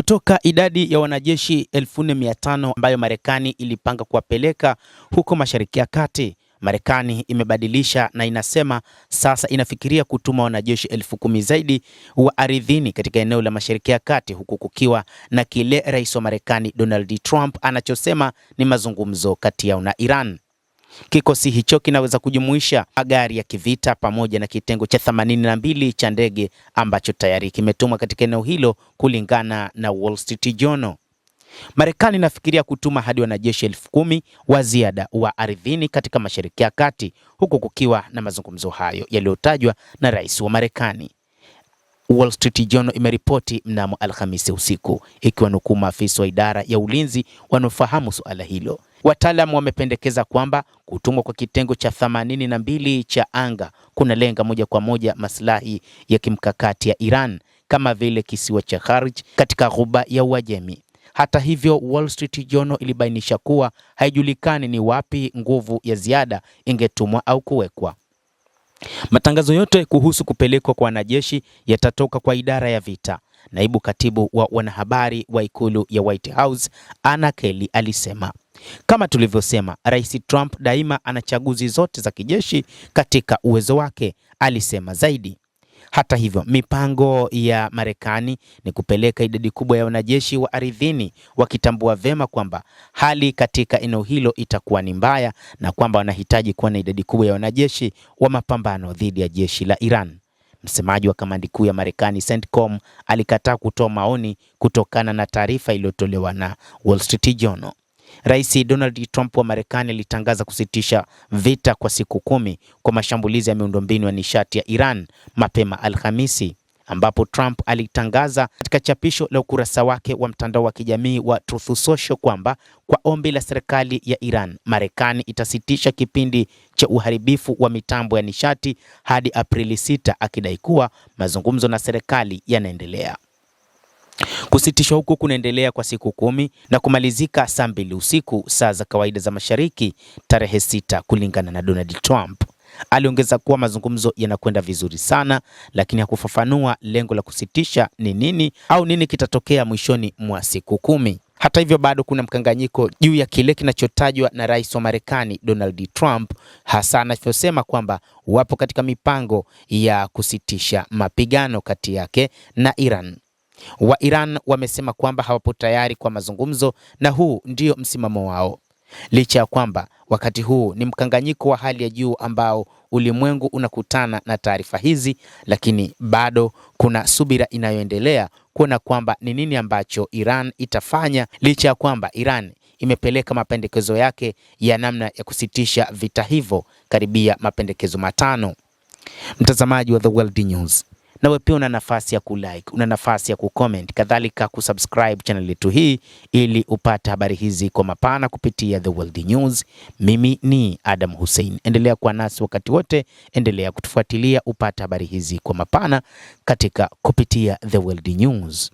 Kutoka idadi ya wanajeshi 4,500 ambayo Marekani ilipanga kuwapeleka huko Mashariki ya Kati, Marekani imebadilisha na inasema sasa inafikiria kutuma wanajeshi 10,000 zaidi wa ardhini katika eneo la Mashariki ya Kati, huku kukiwa na kile rais wa Marekani Donald Trump anachosema ni mazungumzo kati yao na Iran. Kikosi hicho kinaweza kujumuisha magari ya kivita pamoja na kitengo cha 82 cha ndege ambacho tayari kimetumwa katika eneo hilo, kulingana na Wall Street Journal. Marekani inafikiria kutuma hadi wanajeshi 10,000 wa ziada wa ardhini katika Mashariki ya Kati, huku kukiwa na mazungumzo hayo yaliyotajwa na rais wa Marekani. Wall Street Journal imeripoti mnamo Alhamisi usiku, ikiwa nukuu maafisa wa idara ya ulinzi wanaofahamu suala hilo. Wataalamu wamependekeza kwamba kutumwa kwa kitengo cha 82 cha anga kuna lenga moja kwa moja maslahi ya kimkakati ya Iran, kama vile kisiwa cha Kharj katika Ghuba ya Uajemi. Hata hivyo, Wall Street Journal ilibainisha kuwa haijulikani ni wapi nguvu ya ziada ingetumwa au kuwekwa. Matangazo yote kuhusu kupelekwa kwa wanajeshi yatatoka kwa idara ya vita. Naibu katibu wa wanahabari wa ikulu ya White House, Anna Kelly, alisema, kama tulivyosema, Rais Trump daima ana chaguzi zote za kijeshi katika uwezo wake, alisema zaidi. Hata hivyo, mipango ya Marekani ni kupeleka idadi kubwa ya wanajeshi wa ardhini, wakitambua vema kwamba hali katika eneo hilo itakuwa ni mbaya na kwamba wanahitaji kuwa na idadi kubwa ya wanajeshi wa mapambano dhidi ya jeshi la Iran. Msemaji wa kamandi kuu ya Marekani CENTCOM alikataa kutoa maoni kutokana na taarifa iliyotolewa na Wall Street Journal. Rais Donald Trump wa Marekani alitangaza kusitisha vita kwa siku 10 kwa mashambulizi ya miundombinu ya nishati ya Iran mapema Alhamisi, ambapo Trump alitangaza katika chapisho la ukurasa wake wa mtandao wa kijamii wa Truth Social kwamba kwa ombi la serikali ya Iran, Marekani itasitisha kipindi cha uharibifu wa mitambo ya nishati hadi Aprili 6, akidai kuwa mazungumzo na serikali yanaendelea. Kusitishwa huku kunaendelea kwa siku 10 na kumalizika saa 2 usiku saa za kawaida za Mashariki tarehe 6, kulingana na Donald Trump. Aliongeza kuwa mazungumzo yanakwenda vizuri sana, lakini hakufafanua lengo la kusitisha ni nini au nini kitatokea mwishoni mwa siku 10. Hata hivyo, bado kuna mkanganyiko juu ya kile kinachotajwa na rais wa Marekani Donald Trump, hasa anavyosema kwamba wapo katika mipango ya kusitisha mapigano kati yake na Iran. Wa Iran wamesema kwamba hawapo tayari kwa mazungumzo na huu ndio msimamo wao. Licha ya kwamba wakati huu ni mkanganyiko wa hali ya juu ambao ulimwengu unakutana na taarifa hizi, lakini bado kuna subira inayoendelea kuona kwamba ni nini ambacho Iran itafanya, licha ya kwamba Iran imepeleka mapendekezo yake ya namna ya kusitisha vita hivyo, karibia mapendekezo 5. Mtazamaji wa The World News, nawe pia una nafasi ya kulike, una nafasi ya kucomment, kadhalika kusubscribe channel yetu hii ili upate habari hizi kwa mapana kupitia The World News. Mimi ni Adam Hussein. Endelea kuwa nasi wakati wote, endelea kutufuatilia upate habari hizi kwa mapana katika kupitia The World News.